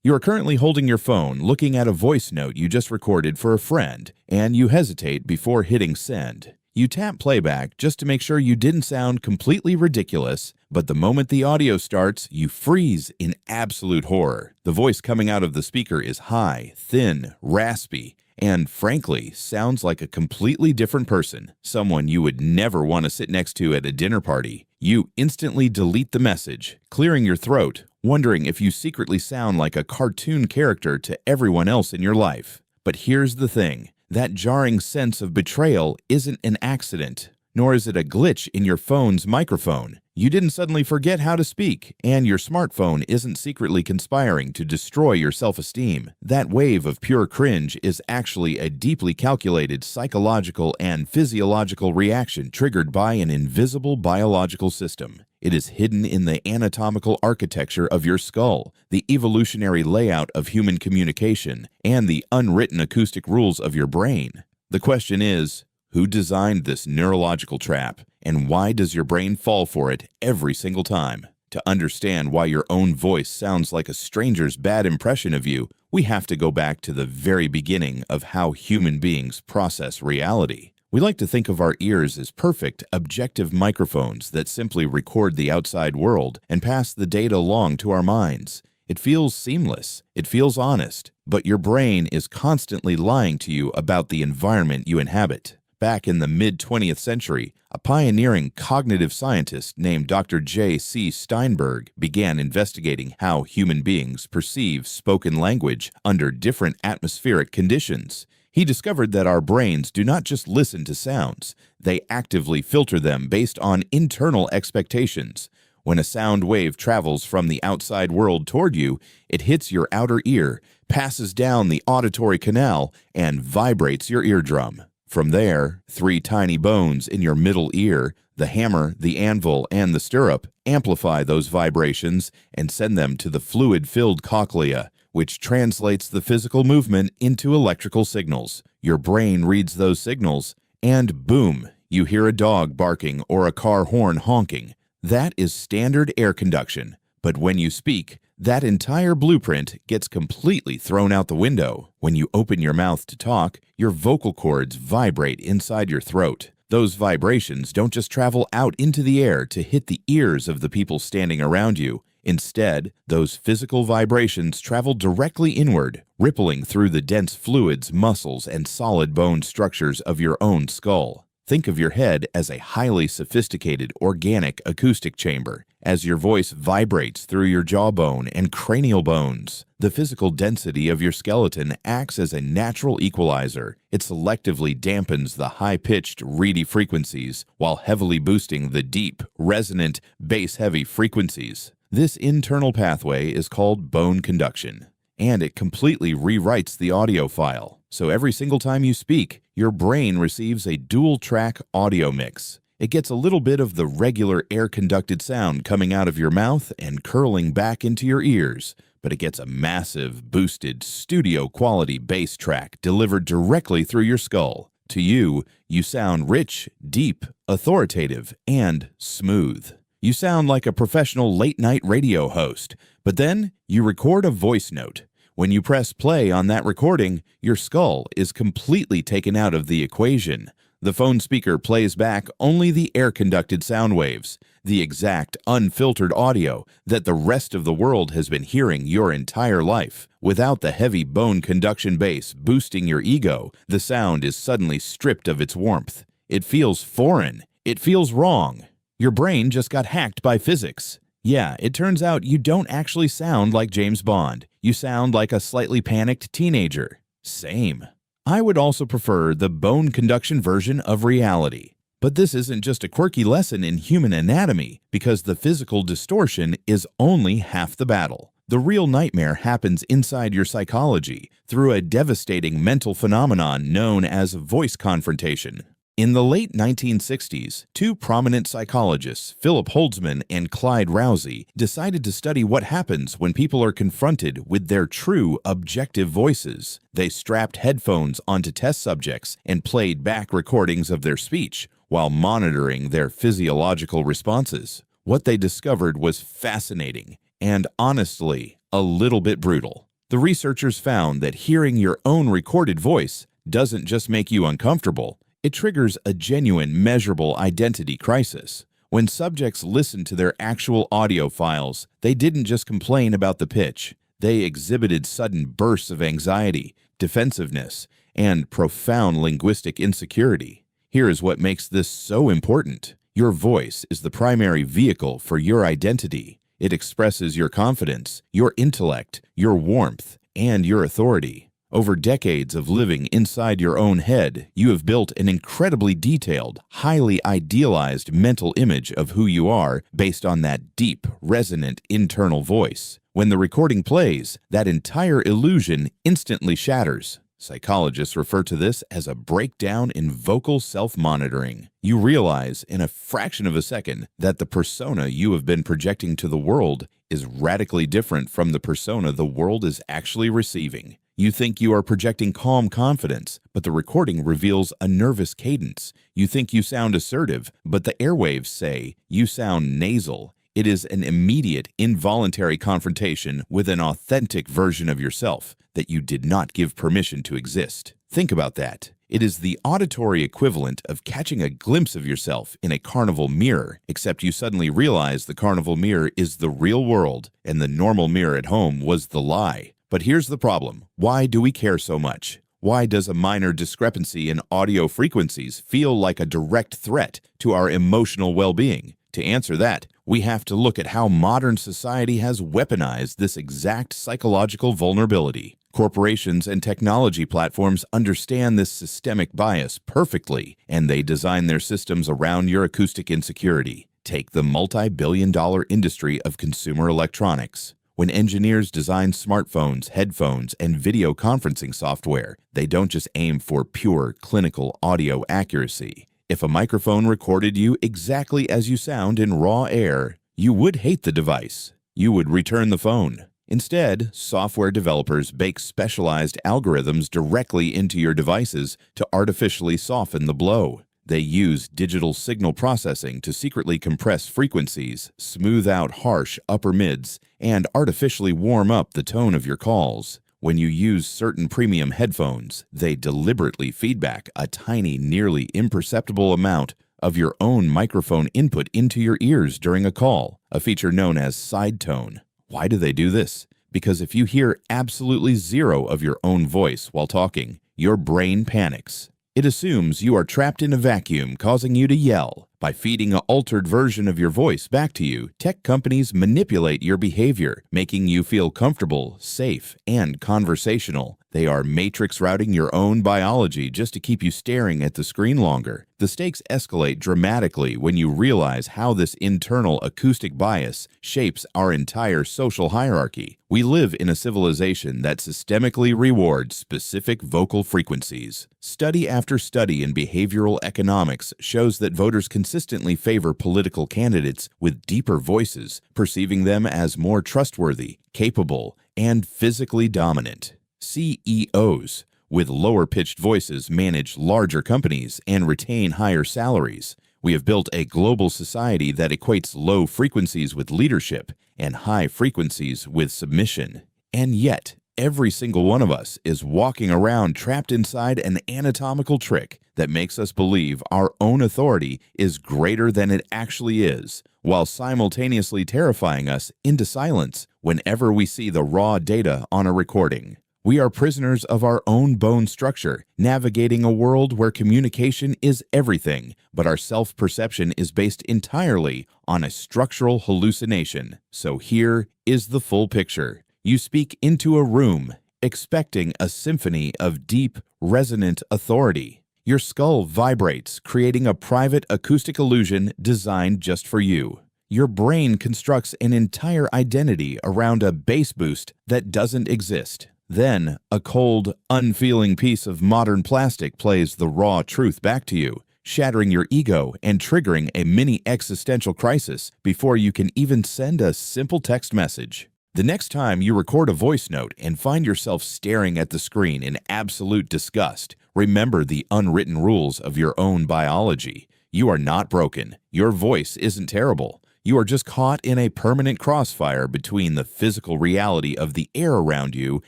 You are currently holding your phone, looking at a voice note you just recorded for a friend, and you hesitate before hitting send. You tap playback just to make sure you didn't sound completely ridiculous, but the moment the audio starts, you freeze in absolute horror. The voice coming out of the speaker is high, thin, raspy, and frankly, sounds like a completely different person, someone you would never want to sit next to at a dinner party. You instantly delete the message, clearing your throat, wondering if you secretly sound like a cartoon character to everyone else in your life. But here's the thing. That jarring sense of betrayal isn't an accident, nor is it a glitch in your phone's microphone. You didn't suddenly forget how to speak, and your smartphone isn't secretly conspiring to destroy your self-esteem. That wave of pure cringe is actually a deeply calculated psychological and physiological reaction triggered by an invisible biological system. It is hidden in the anatomical architecture of your skull, the evolutionary layout of human communication, and the unwritten acoustic rules of your brain. The question is, who designed this neurological trap, and why does your brain fall for it every single time? To understand why your own voice sounds like a stranger's bad impression of you, we have to go back to the very beginning of how human beings process reality. We like to think of our ears as perfect, objective microphones that simply record the outside world and pass the data along to our minds. It feels seamless, it feels honest, but your brain is constantly lying to you about the environment you inhabit. Back in the mid-20th century, a pioneering cognitive scientist named Dr. J.C. Steinberg began investigating how human beings perceive spoken language under different atmospheric conditions. He discovered that our brains do not just listen to sounds, they actively filter them based on internal expectations. When a sound wave travels from the outside world toward you, it hits your outer ear, passes down the auditory canal, and vibrates your eardrum. From there, 3 tiny bones in your middle ear, the hammer, the anvil, and the stirrup, amplify those vibrations and send them to the fluid-filled cochlea, which translates the physical movement into electrical signals. Your brain reads those signals, and boom, you hear a dog barking or a car horn honking. That is standard air conduction. But when you speak, that entire blueprint gets completely thrown out the window. When you open your mouth to talk, your vocal cords vibrate inside your throat. Those vibrations don't just travel out into the air to hit the ears of the people standing around you. Instead, those physical vibrations travel directly inward, rippling through the dense fluids, muscles, and solid bone structures of your own skull. Think of your head as a highly sophisticated organic acoustic chamber. As your voice vibrates through your jawbone and cranial bones, the physical density of your skeleton acts as a natural equalizer. It selectively dampens the high-pitched, reedy frequencies while heavily boosting the deep, resonant, bass-heavy frequencies. This internal pathway is called bone conduction, and it completely rewrites the audio file. So every single time you speak, your brain receives a dual-track audio mix. It gets a little bit of the regular air-conducted sound coming out of your mouth and curling back into your ears, but it gets a massive, boosted, studio-quality bass track delivered directly through your skull. To you, you sound rich, deep, authoritative, and smooth. You sound like a professional late-night radio host, but then you record a voice note. When you press play on that recording, your skull is completely taken out of the equation. The phone speaker plays back only the air-conducted sound waves, the exact, unfiltered audio that the rest of the world has been hearing your entire life. Without the heavy bone conduction bass boosting your ego, the sound is suddenly stripped of its warmth. It feels foreign. It feels wrong. Your brain just got hacked by physics. Yeah, it turns out you don't actually sound like James Bond. You sound like a slightly panicked teenager. Same. I would also prefer the bone conduction version of reality. But this isn't just a quirky lesson in human anatomy, because the physical distortion is only half the battle. The real nightmare happens inside your psychology through a devastating mental phenomenon known as voice confrontation. In the late 1960s, 2 prominent psychologists, Philip Holtzman and Clyde Rousey, decided to study what happens when people are confronted with their true, objective voices. They strapped headphones onto test subjects and played back recordings of their speech while monitoring their physiological responses. What they discovered was fascinating and, honestly, a little bit brutal. The researchers found that hearing your own recorded voice doesn't just make you uncomfortable, it triggers a genuine, measurable identity crisis. When subjects listened to their actual audio files, they didn't just complain about the pitch. They exhibited sudden bursts of anxiety, defensiveness, and profound linguistic insecurity. Here is what makes this so important. Your voice is the primary vehicle for your identity. It expresses your confidence, your intellect, your warmth, and your authority. Over decades of living inside your own head, you have built an incredibly detailed, highly idealized mental image of who you are based on that deep, resonant internal voice. When the recording plays, that entire illusion instantly shatters. Psychologists refer to this as a breakdown in vocal self-monitoring. You realize in a fraction of a second that the persona you have been projecting to the world is radically different from the persona the world is actually receiving. You think you are projecting calm confidence, but the recording reveals a nervous cadence. You think you sound assertive, but the airwaves say you sound nasal. It is an immediate, involuntary confrontation with an authentic version of yourself that you did not give permission to exist. Think about that. It is the auditory equivalent of catching a glimpse of yourself in a carnival mirror, except you suddenly realize the carnival mirror is the real world and the normal mirror at home was the lie. But here's the problem. Why do we care so much? Why does a minor discrepancy in audio frequencies feel like a direct threat to our emotional well-being? To answer that, we have to look at how modern society has weaponized this exact psychological vulnerability. Corporations and technology platforms understand this systemic bias perfectly, and they design their systems around your acoustic insecurity. Take the multi-billion-dollar industry of consumer electronics. When engineers design smartphones, headphones, and video conferencing software, they don't just aim for pure clinical audio accuracy. If a microphone recorded you exactly as you sound in raw air, you would hate the device. You would return the phone. Instead, software developers bake specialized algorithms directly into your devices to artificially soften the blow. They use digital signal processing to secretly compress frequencies, smooth out harsh upper mids, and artificially warm up the tone of your calls. When you use certain premium headphones, they deliberately feedback a tiny, nearly imperceptible amount of your own microphone input into your ears during a call, a feature known as side tone. Why do they do this? Because if you hear absolutely zero of your own voice while talking, your brain panics. It assumes you are trapped in a vacuum, causing you to yell. By feeding an altered version of your voice back to you, tech companies manipulate your behavior, making you feel comfortable, safe, and conversational. They are matrix routing your own biology just to keep you staring at the screen longer. The stakes escalate dramatically when you realize how this internal acoustic bias shapes our entire social hierarchy. We live in a civilization that systemically rewards specific vocal frequencies. Study after study in behavioral economics shows that voters consistently favor political candidates with deeper voices, perceiving them as more trustworthy, capable, and physically dominant. CEOs with lower-pitched voices manage larger companies and retain higher salaries. We have built a global society that equates low frequencies with leadership and high frequencies with submission. And yet, every single one of us is walking around trapped inside an anatomical trick that makes us believe our own authority is greater than it actually is, while simultaneously terrifying us into silence whenever we see the raw data on a recording. We are prisoners of our own bone structure, navigating a world where communication is everything, but our self-perception is based entirely on a structural hallucination. So here is the full picture. You speak into a room, expecting a symphony of deep, resonant authority. Your skull vibrates, creating a private acoustic illusion designed just for you. Your brain constructs an entire identity around a bass boost that doesn't exist. Then, a cold, unfeeling piece of modern plastic plays the raw truth back to you, shattering your ego and triggering a mini existential crisis before you can even send a simple text message. The next time you record a voice note and find yourself staring at the screen in absolute disgust, remember the unwritten rules of your own biology. You are not broken. Your voice isn't terrible. You are just caught in a permanent crossfire between the physical reality of the air around you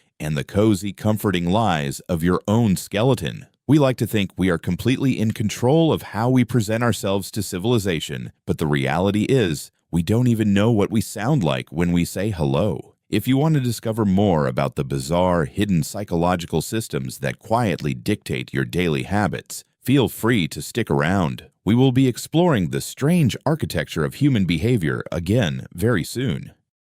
and the cozy, comforting lies of your own skeleton. We like to think we are completely in control of how we present ourselves to civilization, but the reality is, we don't even know what we sound like when we say hello. If you want to discover more about the bizarre, hidden psychological systems that quietly dictate your daily habits, feel free to stick around. We will be exploring the strange architecture of human behavior again very soon.